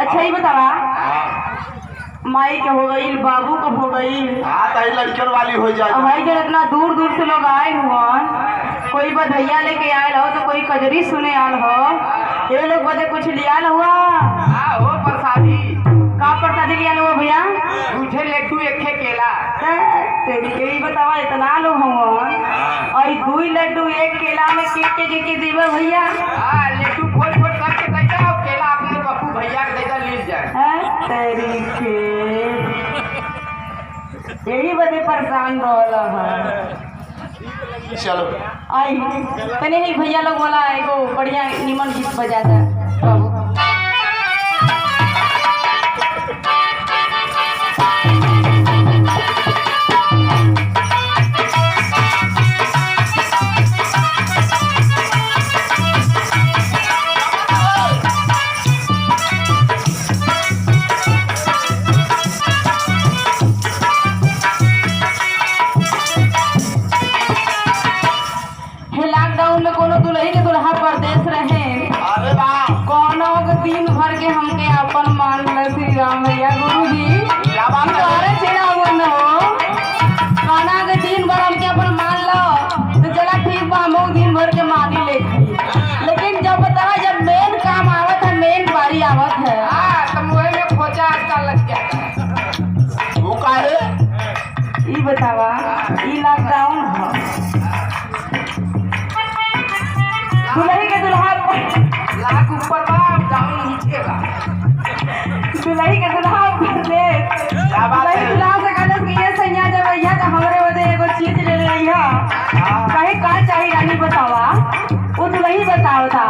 अच्छा ही बतावा माई के हो गई, बाबू का हो गई, लड़कियों वाली हो जाए भाई जब इतना दूर दूर से लोग आए हुआ, कोई बधैया लेके आयल हो तो कोई कजरी सुने आल हो, ये लोग बदे कुछ लियाल हुआ हो प्रसादी का प्रसादी लियाल हुआ भैया? दूठे लड्डू एक केला। तेरी बतावा इतना लोग हुआ और 2 लड्डू 1 केला में के देवे भैया? लड्डू फोड़ फोड़ करके देता और केला अपने पप्पू भैया के देता ले जाए। तेरी के यही बदे परेशान रहला है। चलो आई तने ही भैया लोग वाला एगो बढ़िया निमन गीत बजाता बाबू। दिन भर के हमके अपन मान ल श्री राम भैया गुरु जी खाना के दिन भर हमके अपन मान लो तो चला ठीक बा, हम दिन भर के मानी ले, लेकिन जब बतावा जब मेन काम आवत है, मेन बारी आवत है तो मुँह में खोचा आजकल लग जाता है। वो का है ई बतावा ई लॉकडाउन दुल्ही के दुल्हा लाख ऊपर दुल्ही के दुल्हा दुल्हा से कहलक कि ये सैया जब भैया तो हमरे बदे एगो चीज ले लिया कहे का चाहिए रानी बतावा? वो दुल्ही बताओ था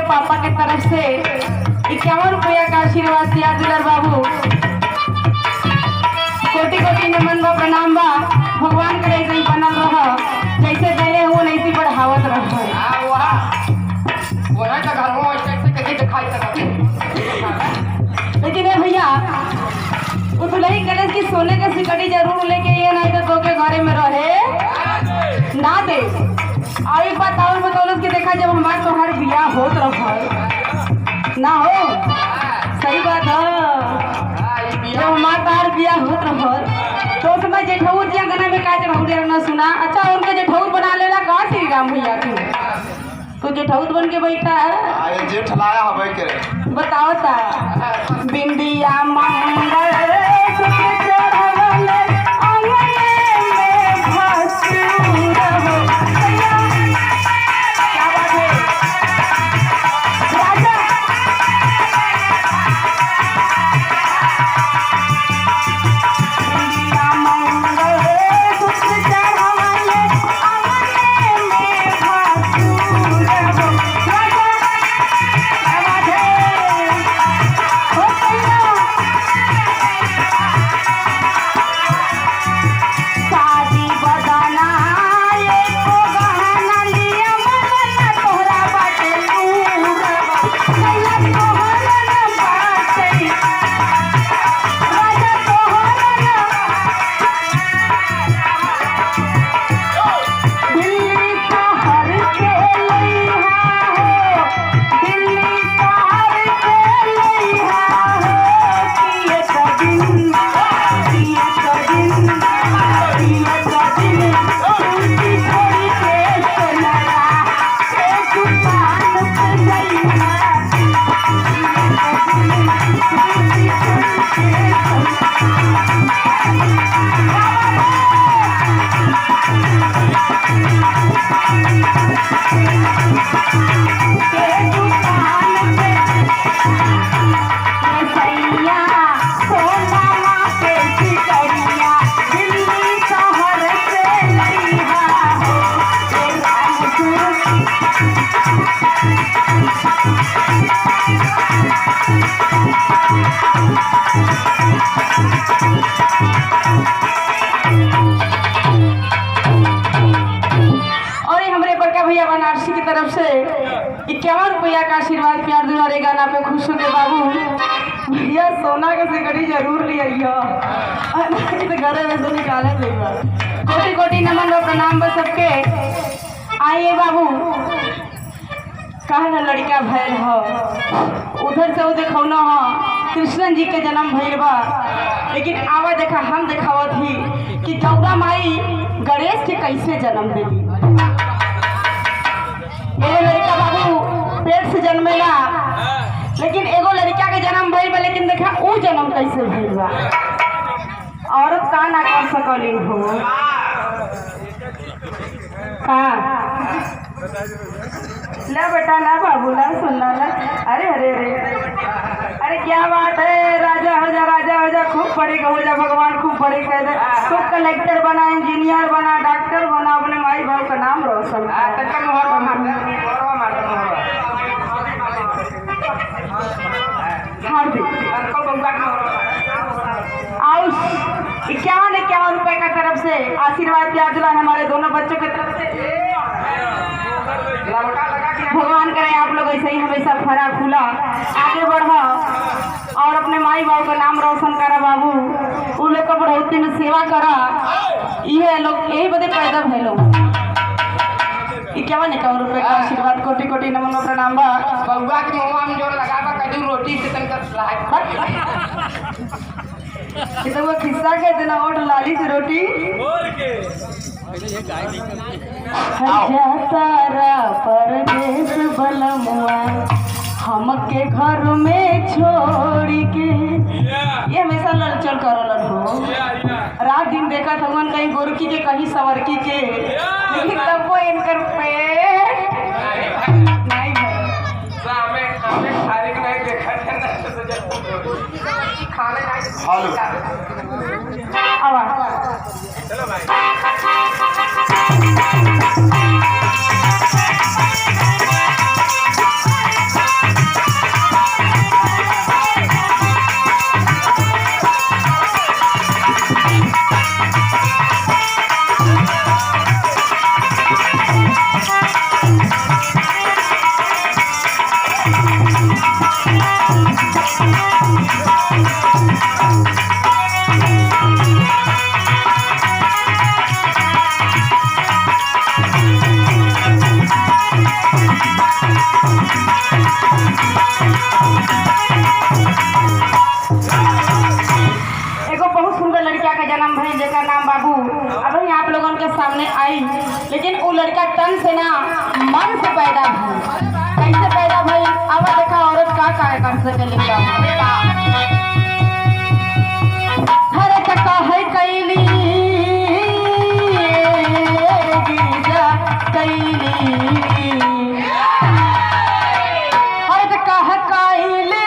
पापा के तरफ से 51 रुपया का आशीर्वाद दिया दुलर बाबू। कोटि कोटि नमन बा, प्रणाम बा। भगवान करे ऐसे बनल रह, जैसे देले हो वैसे बढ़ावत रह। लेकिन भैया वो दुल्ही कलेश की सोने के सिकड़ी जरूर लेके ये नहीं तो के घरे में रहे ना दे। और एक बात और बतौलत कि देखा जब हमारे तोहर बियाह होत रह ना हो, सही बात है, जब हमारे तोहर बियाह होत रह तो समय जेठऊ जी गना में का चढ़ऊ दे ना सुना। अच्छा उनके जेठऊ बना लेना का श्री राम भैया के तो जेठऊ बन के बैठा है, जेठ लाया हवे के बताओ ता बिंदिया मंगल बनारसी की तरफ से 51 रुपया का आशीर्वाद प्यार दुलारे गाना पे खुश होके बाबू भैया सोना के सिकड़ी जरूर लिया तो घरे में तो निकाले कोटि कोटि नमन और प्रणाम बस सबके। आइए बाबू कहा ना लड़का भैल हो उधर से वो देखौना हो कृष्ण जी के जन्म भैल बा, लेकिन आवा देखा हम देखावत ही कि गौरा माई गणेश के कैसे जन्म देली। एगो लड़का बाबू पेट से जन्मेला, लेकिन एगो लड़का के जन्म भइल बा, लेकिन देखा ऊ जन्म कैसे भइल बा। औरत का ना कर सकली हो का ला बेटा ला बाबू ला सुनना ला। अरे अरे अरे अरे क्या बात है, राजा हो जा खूब पढ़े हो जा, भगवान खूब पढ़े कह दे, खूब कलेक्टर बना, इंजीनियर बना, डॉक्टर बना, अपने माई बाप का नाम रोशन और 51 रुपए का तरफ से आशीर्वाद प्यार दुलार हमारे दोनों बच्चों की तरफ से। भगवान करे आप लोग ऐसे ही हमेशा फरा फूला आगे बढ़ा और अपने माई बाप का नाम रोशन करा बाबू। उन लोग का बढ़ोतरी में सेवा करा, ये लोग यही बदे पैदा भय लोग। 51 रुपए का आशीर्वाद कोटि कोटि नमन और प्रणाम बा। बउआ के मुंह में जोर लगावा कदू रोटी से तनका तो वो खिस्सा के देना और लाली से रोटी तारा परदेश बलमुआ हमके घर में छोड़ के। ये हमेशा लड़चल करल हो, रात दिन देखा था कहीं गोरकी के कहीं सवरकी के, लेकिन तब वो इनकर पेट नहीं चलो भाई सामने आई, लेकिन वो लड़का तन से ना मन से पैदा भई। कैसे पैदा भई अब देखा औरत का कर सके हर टका है कैली गिरजा कैली हर टका है कैली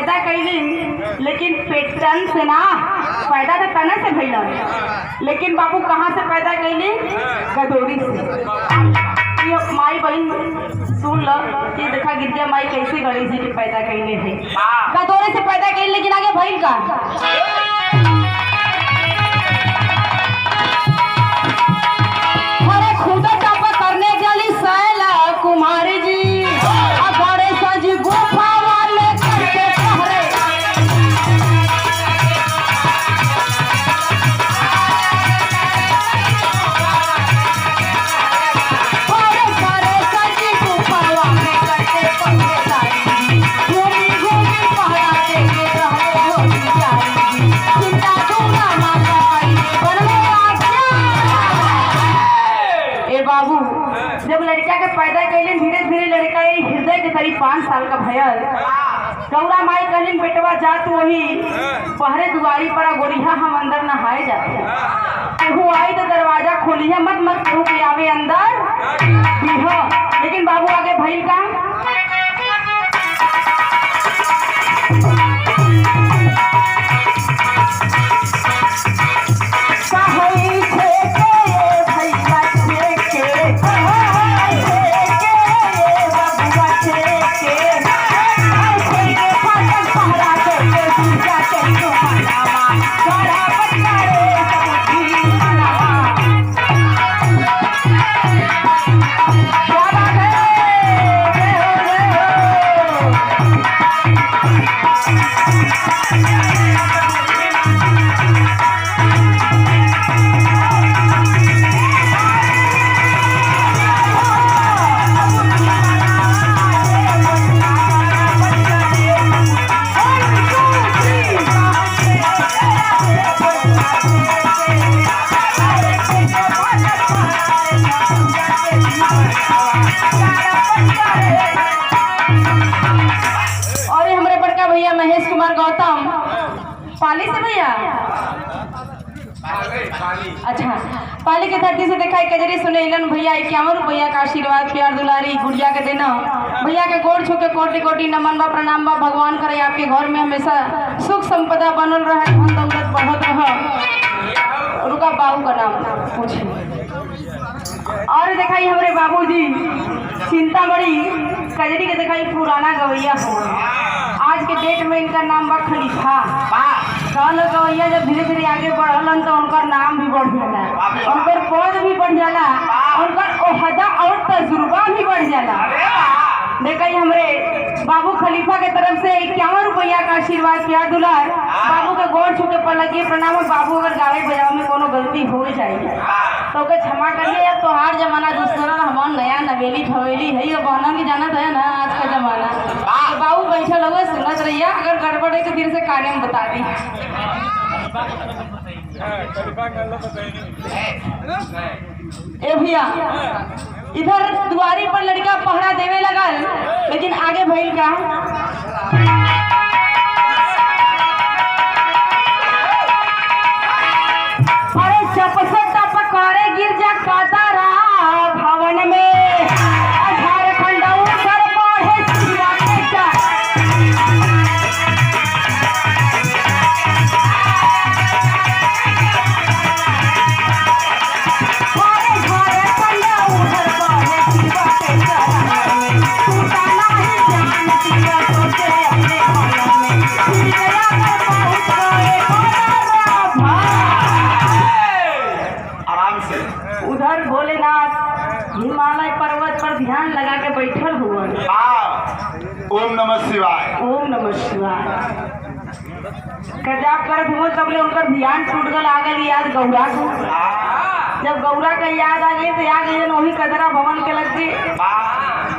पैदा कैली लेकिन पेटन से ना, पैदा तो तने से भइल, लेकिन बाबू कहाँ से पैदा कैली? गदोरी से। ये माई बहन सुन लो, ये देखा गिरजा माई कैसे गणेश जी के पैदा कैले थे। गदोरी से पैदा कैली लेकिन आगे भइल का? अरे खुदा टापा करने चली सैला कुमारी जी, गणेश जी गुफा वाले करके पहरे। बाबू जब लड़का के पैदा कैलिन धीरे धीरे लड़का हृदय के करीब 5 साल का भयल। गौरा माई कहलिन बेटवा जा तू वही पहरे दुआरी पर गोरिया, हम अंदर नहाए जाते। केहू आई तो दरवाजा खोलिया मत, मत केहू के आवे अंदर। लेकिन बाबू आगे भइल का? और ये हमारे बड़का भैया महेश कुमार गौतम पाली से भैया, अच्छा पाली के धरती से देखा कजरी सुने इलन भैया 51 रुपया का आशीर्वाद प्यार दुलारी गुड़िया के देना। भैया के गोड़ छू के कोटि कोटि नमन बा प्रणाम बा। भगवान करे आपके घर में हमेशा सुख संपदा बनल रहे, धन दौलत बढ़त रह। रुका बाबू का नाम पूछे। और दिखाई हमारे बाबूजी चिंतामढ़ी कजरी के दिखाई पुराना गवैया हो। आज के डेट में इनका नाम बा खलीफा। गवैया जब धीरे धीरे आगे बढ़लन तो उनका नाम भी बढ़ जाला, उनकर पद भी बढ़ जाला, उनकर ओहदा और तजुर्बा भी बढ़ जाला। देखिए हमारे बाबू खलीफा के तरफ से 51 रुपया का आशीर्वाद प्यार दुलार। बाबू के गोड़ छू के पलकिए प्रणाम। बाबू अगर गावे बजावे में कोनो गलती हो जाए तो ओके क्षमा करिए। अब तोहार जमाना दूसरा हमार नया नवेली फवेली है, ये बहना की जानत है ना आज का जमाना। तो बाबू बैठे लोग सुनत रहिए, अगर गड़बड़ है तो फिर से काने में बता दी। ए भैया इधर दुआरी पर लड़का पहरा देवे लगल, लेकिन आगे भइल का? अरे चपसे टप करे गिरजा कातारा भवन में, झारखंड उतर बढ़े शिवा के का। उधर भोलेनाथ हिमालय पर्वत पर ध्यान लगा के बैठल हुआ। ओम नमः शिवाय। ओम नमः शिवाय जाप करत हुआ, तब ले उनका ध्यान टूट गल। आ गई याद गौरा को। जब गौरा का याद आ गई तो आ गई वही कदरा भवन के लग गए।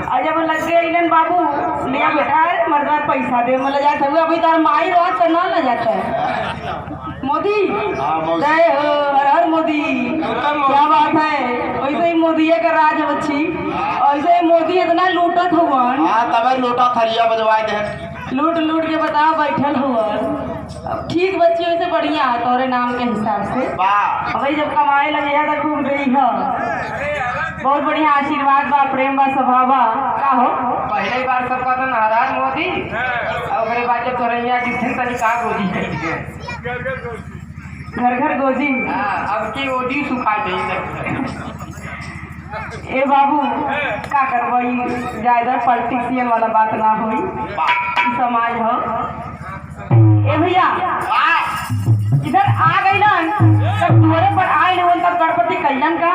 और जब लग गए इलन बाबू लिया बेटा मर्दा पैसा दे मतलब जाते हुए अभी तो माई रोज तो न ल जाता है। मोदी जय हो, हर हर मोदी। क्या बात है, वैसे ही मोदी का राज बच्ची, ऐसे ही मोदी इतना लूटत हुआ। तब लोटा थरिया बजवाए दे, लूट लूट के बताओ बैठल हुआ। अब ठीक बच्ची वैसे बढ़िया तोरे नाम के हिसाब से। भाई जब कमाए लगे है तो खूब गई है। बहुत बढ़िया आशीर्वाद बा, प्रेम बा, स्वभाव बा। का हो पहले ही बार सबका तो नाराज मोदी और ओकरे बाद जब तोरैया जिस तरीका गोदी घर घर गोजी। अब की ओदी सुखा गई। ए बाबू का करवाई, ज्यादा पॉलिटिशियन वाला बात ना हुई, समाज हो। ए भैया इधर आ गई ना, तब दुआरे पर आए लोगन तब गणपति कल्याण का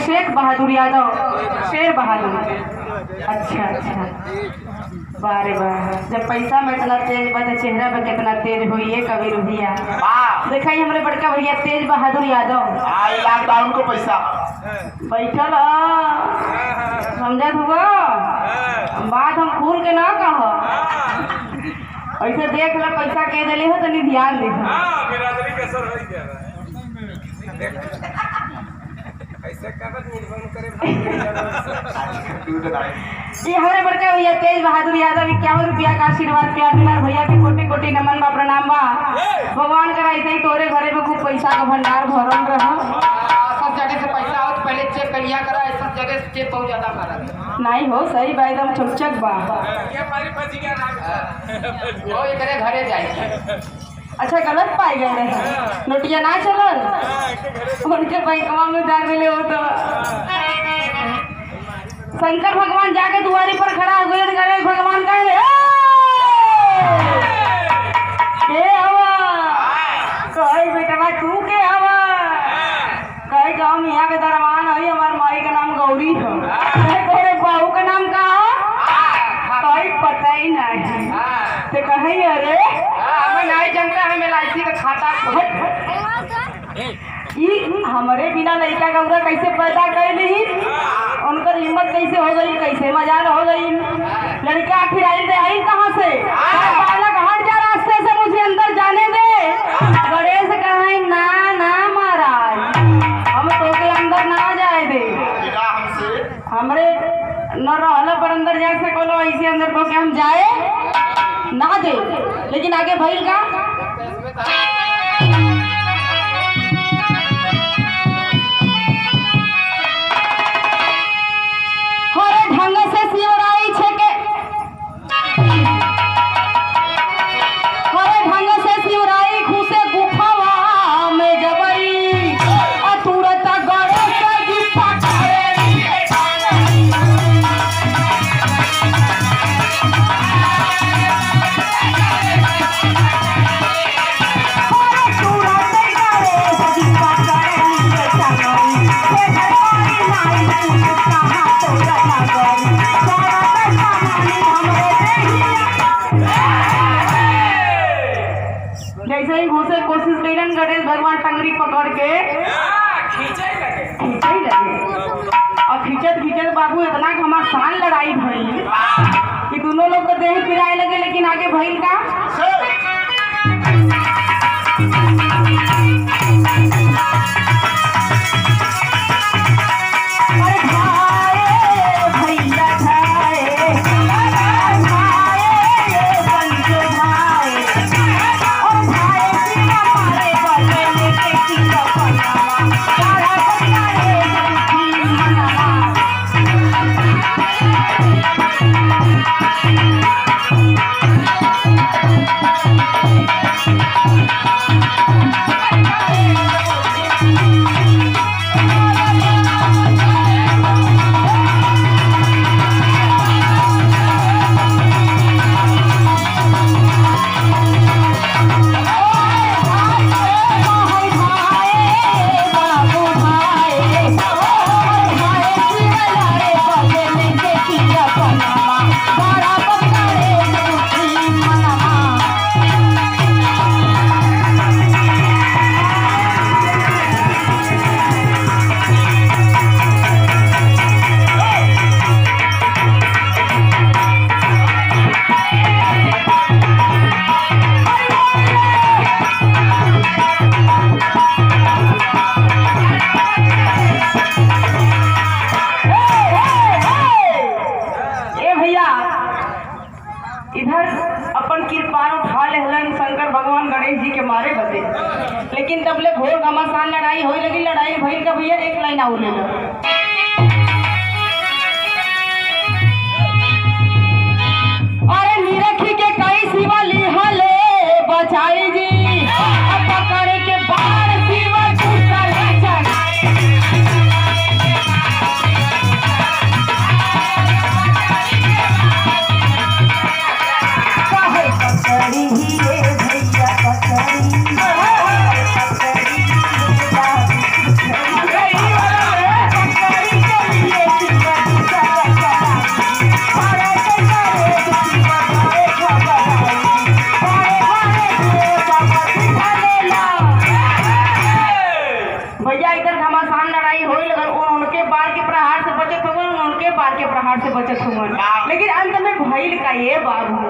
शेख बहादुर यादव, शेर बहादुर। अच्छा अच्छा, बारे बार जब पैसा में इतना तेज बा तो चेहरा पे कितना तेज हुई है कभी रुहिया। देखा ही हमारे बड़का भैया तेज बहादुर यादव लॉकडाउन को पैसा बैठल समझत हुआ बात हम खुल के ना कह, ऐसे देख लो पैसा कह दिले हो तनी ध्यान दे। ये हमारे बड़का भैया तेज बहादुर यादव 51 रुपया का आशीर्वाद प्यार दुलार भैया के कोटि कोटि नमन बा, प्रणाम बा। भगवान करा ऐसे ही तोरे घरे में खूब पैसा का भंडार भरल रहा। सब जगह से पैसा हो तो पहले चेक करिया करा, सब जगह से चेक बहुत ज्यादा करा नहीं हो सही बा, एकदम चुपचक बा। वो एकरे घरे जाए। अच्छा गलत पाई गए रहे, नोटिया ना चलल उनके बैंकवा में डाल मिले हो तो शंकर भगवान जाके दुआरी पर खड़ा हो गए, गणेश भगवान कहे के हवा कहे बेटवा तू के हवा, कहे कि हम यहाँ के दरबान है, हमारे माई का नाम गौरी है, तेरे बहू का नाम का कहीं पता ही नहीं तो कहे अरे नहीं जनता है LIC का खाता हमारे बिना लड़का गौरा कैसे पैदा कर ली, उनकर हिम्मत कैसे हो गई, कैसे मजाल हो गई। लड़का आखिर आई कहाँ से, बालक हट जा रास्ते से, मुझे अंदर जाने दे। गणेश कहे ना ना महाराज हम तो के अंदर ना जाए दे, हमरे न रहला पर अंदर जा सको, ऐसे अंदर तो के हम जाए ना दे। लेकिन आगे भइल का हरे ढंग से शिवराई छे के, हरे ढंग से शिवराई घुसे गुफावा में जबई तुरंत गणेश जी पकड़े। जैसे ही घुसे कोशिश करें गणेश भगवान टंगरी पकड़ के खींचे लगे और खींचत खींचत बाबू इतना घमासान लड़ाई भई कि दोनों लोग को देह पिराए लगे। लेकिन आगे भइल का इधर अपन किरपान उठा लेहलन शंकर भगवान गणेश जी के मारे बदे, लेकिन तब ले घोर घमासान लड़ाई होई लगी। लड़ाई भइल का भैया एक लाइन आउर ले लो। अरे नीरखी के कई शिवा लिहले बचाई जी, अब पकड़े के बाढ़ शिवा टूटल चढ़ाई। पकड़ी ही रे भैया पकड़ी, भैया इधर घमासान लड़ाई होई लगन। उनके बार के प्रहार से बचत हुए, उनके बार के प्रहार से बचत हुए, लेकिन अंत में भइल का ये बाबू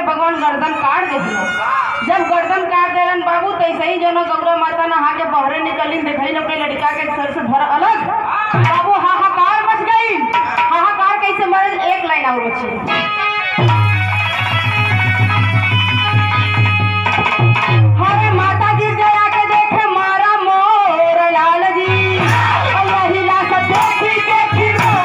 भगवान गर्दन काट दे। जब गर्दन काट देलन बाबू तैसे ही जो गौरा माता नहा के बहरे निकली, देखी अपने लड़का के सर से धर अलग। बाबू हाहाकार मच गई। हाहाकार कैसे मरे, एक लाइन और बची। हरे माता गिर जाया के देखे मारा मोर लाल जी, और वही लाश देखी देखी रोए।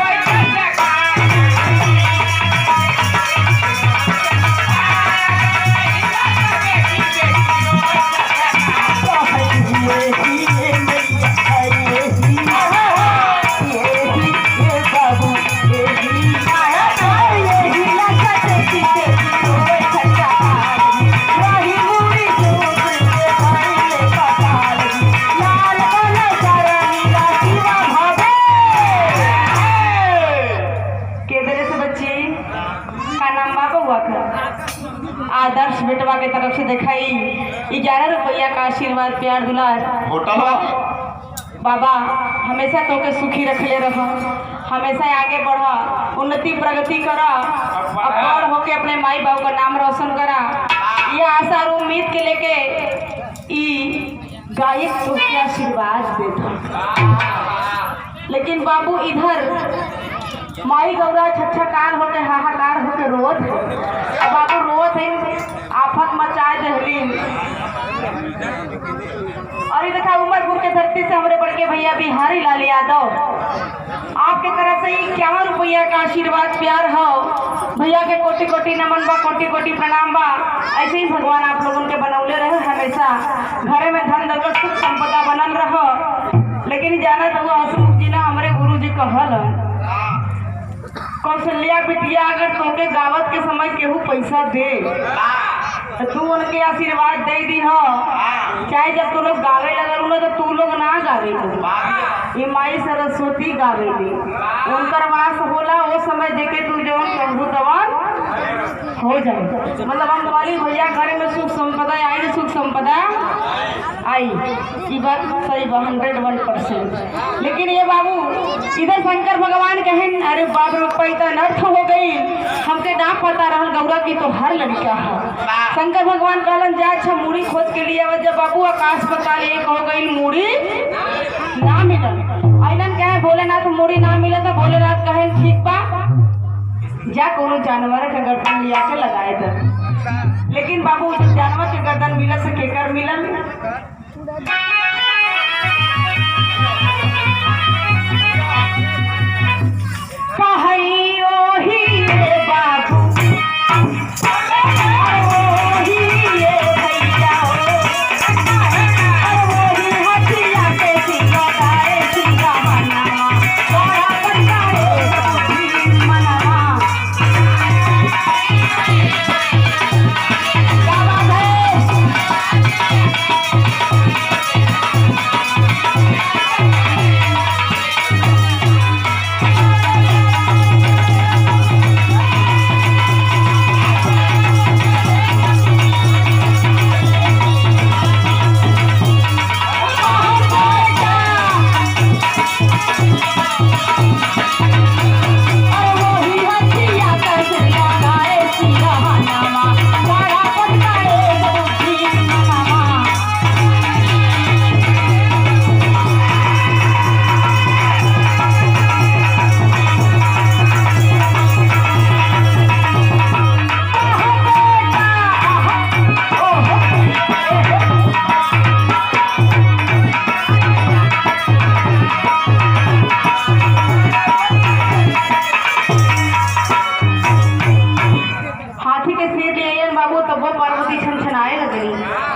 आदर्श बेटवा के तरफ से दिखाई 11 रुपया का आशीर्वाद प्यार दुलार। बाबा हमेशा तो के सुखी रखले रहो, हमेशा आगे बढ़ा, उन्नति प्रगति करा, अब बड़ होके अपने माई बाबू का नाम रोशन करा। ये आशा और उम्मीद के लेके गायक तो के आशीर्वाद देता। लेकिन बाबू इधर माई गौरा छछकार होके हाहाकार होके रोत है। अब बाबू रोत है, आफत मचाए दहली। और ये देखा उमरपुर के धरती से हमारे बड़के भैया बिहारी लाल यादव आपके तरफ से 51 रुपया का आशीर्वाद प्यार हो। भैया के कोटि कोटि नमन बा, कोटि कोटि प्रणाम बा। ऐसे ही भगवान आप लोगों के बनौले रहे, हमेशा घरे में धन दौलत सुख संपदा बनल रहो। लेकिन जाना तो हसमुख जी ना हमारे गुरु जी कहल कौशल्या बिटिया अगर तोके गावत के समय केहू पैसा दे तो तू उनके आशीर्वाद दे दी हो। चाहे जब तू लोग गावे लगल तो तू लोग ना गावे, ये माई सरस्वती गावे दी। उनकर वास होला वो समय देखे तू जो प्रभु तवान हो जाए। मतलब हम वाली भैया घर में सुख संपदा आई, सुख संपदा आई, ये बात सही 101%। लेकिन ये बाबू इधर शंकर भगवान कहें अरे बाप रे पैसा नर्थ हो गई, हमके ना पता रहल गौरा की तो हर लड़का है। शंकर भगवान कहलन जा अच्छा मूड़ी खोज के लिए जब बाबू आकाश पताल एक हो गई मूड़ी ना मिली। मिलल। आइलन कहे भोलेनाथ मूड़ी ना मिले तो भोलेनाथ कहे ठीक बा जा कोनो जानवर के गर्दन लिया के लगाए दे। लेकिन बाबू जब जानवर के गर्दन मिलल से केकर मिलल?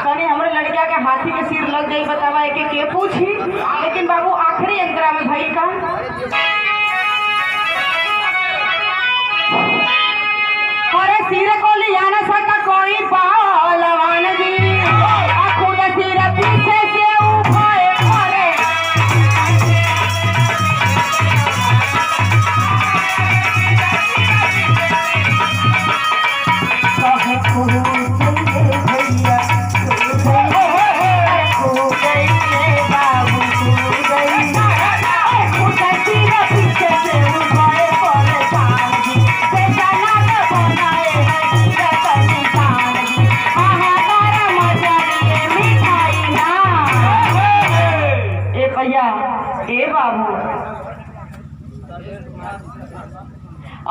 हाथी के सिर लग गई बतावा के पूछी। लेकिन बाबू आखिरी अंतरा में भाई का अरे सिर को लिया न सका कोई पहलवान जी खुद सिर पीछे से उठाए पड़े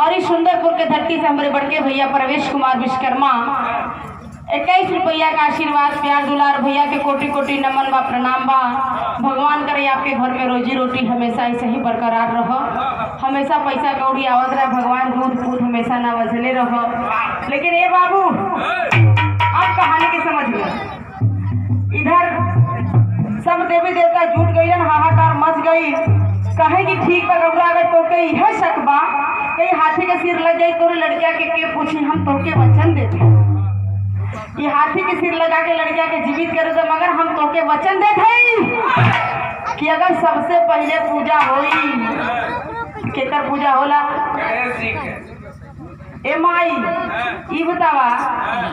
और इस सुंदरपुर के धरती से हमारे बड़के भैया प्रवेश कुमार विश्वकर्मा 21 रुपया का आशीर्वाद प्यार दुलार भैया के कोटि कोटि नमन बा प्रणाम बा। भगवान करे आपके घर में रोजी रोटी हमेशा ऐसे ही बरकरार रहो, हमेशा पैसा कौड़ी आवत रहे, भगवान दूध पूत हमेशा ना वजले रहो। लेकिन ये बाबू अब कहानी के समझ में इधर सब देवी देवता जुट गई, हाहाकार मच गई। कहे कि ठीक बा गौरा अगर तोके यह शक बा कहीं हाथी के सिर लग जाए तोरे लड़किया के पूछी हम तोके वचन देते ये हाथी के सिर लगा के लड़किया के जीवित करे तो मगर हम तोके वचन देते कि अगर सबसे पहले पूजा होई केकर पूजा होला ए माई ई बतावा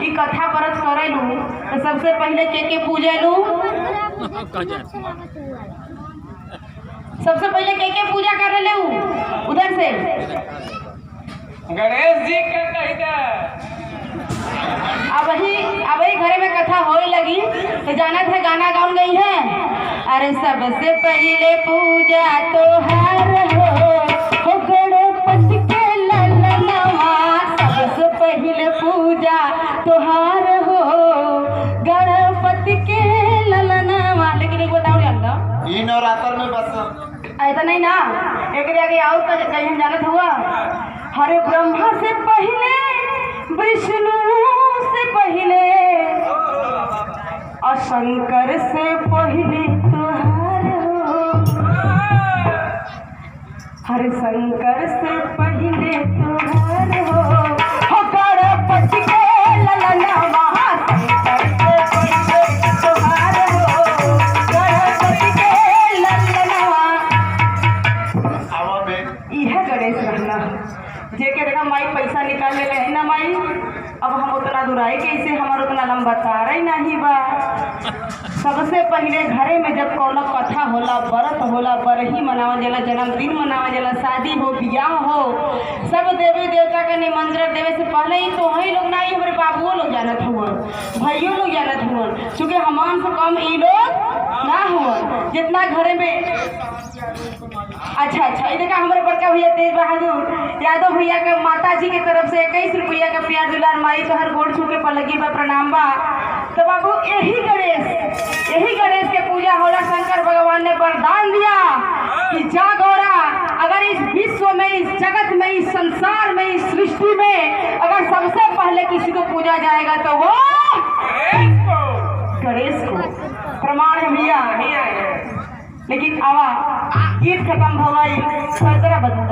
ई कथा परत करेलू तो सबसे पहले के पूजेलू सबसे पहले के पूजा कर ले उधर से गणेश जी के कहते अब ही घरे में कथा होने लगी तो जाना था गाना गाउन गई है। अरे सबसे पहले पूजा तो हार हो गणपति के ललनवा सबसे पहले पूजा तोहार हो गणपति के ललनवा। लेकिन एक बताओ अल्लाह ई नवरात्र में बस ऐसा नहीं ना एक आगे और कहीं जानत हुआ। हरे ब्रह्मा से पहले विष्णु से पहले और शंकर से पहले तुहार हो हरे शंकर से पहले तुहार हो गणपति के ललनवा शंकर से पहले तुहार हो गणपति के ललनवा। यह गणेश रहना जेके देखा माई पैसा निकाल ले है ना माई। अब हम उतना दुराई कैसे हमारा उतना लंबा तारा ही नहीं बा। सबसे पहले घरे में जब कोनो कथा होला व्रत होला बरही मनावल जाला जन्मदिन मनावल जाला शादी हो बियाह हो सब देवी देवता का निमंत्रण देवे से पहले ही तो वही लोग नहीं हमारे बाबुओ लोग जानत हुआ भाइयों लोग जानत हुआ क्योंकि हमान से कम ई लोग ना हुआ जितना घरे में। अच्छा ये देखा हमारे बड़का भैया तेज बहादुर यादव भैया के माता जी के तरफ से 21 रुपया का प्यार दुलार माई तो हर गोड़ छू के पलगी बा प्रणाम बा। तो बाबू यही गणेश के पूजा होला। शंकर भगवान ने वरदान दिया कि जा गौरा, अगर इस विश्व में, इस जगत में, इस संसार में, इस सृष्टि में अगर सबसे पहले किसी को पूजा जाएगा तो वो गणेश को। प्रमाण है भैया। लेकिन आवा गीत खत्म हो गई, फैसला बदल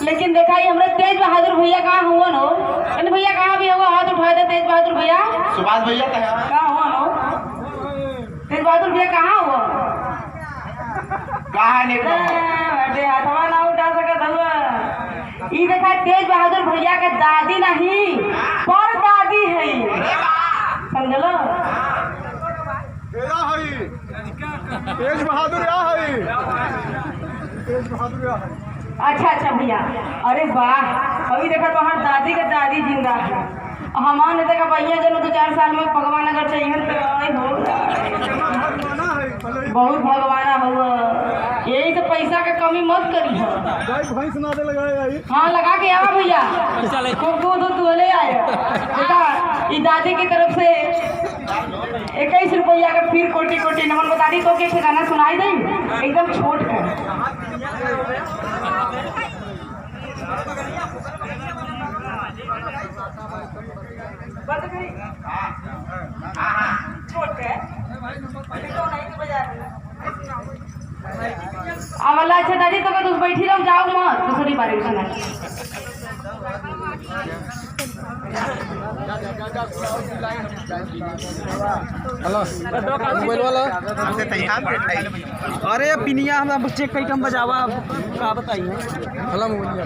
लेकिन देखा ही हमारे तेज बहादुर भैया कहाँ हुआ नो? भैया कहाँ भी होगा? हाथ उठाए थे तेज बहादुर भैया। सुभाष भैया कहाँ हुआ नो? तेज बहादुर भैया कहाँ हुआ? हाथवा ना उठा सकता हुआ। ये देखा तेज बहादुर भैया के दादी नहीं पर दादी है, समझलो? तेज बहादुर अच्छा भैया, अरे वाह। अभी देखा तो हमारे दादी के दादी जिंदा है। हमारे देखा भैया जन 2-4 साल में भगवान अगर चाहिए तो बहुत भगवाना हुआ। यही तो पैसा के कमी मत करी है। हाँ लगा के आवा भैया, खूब ले आए। देखा ये दादी की तरफ से 21 रुपया का फिर कोटि कोटि नमन। बता दी तो के गाना सुनाई दे एकदम छोट कर। आवला अच्छा दादी तो तुम बैठी रहो, जाओ मत दूसरी बारी सुना। हेलो मोबाइल वाला। अरे पिनिया हम चेक कई कम बजावा का बताइए। Hello mobile.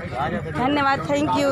धन्यवाद, थैंक यू।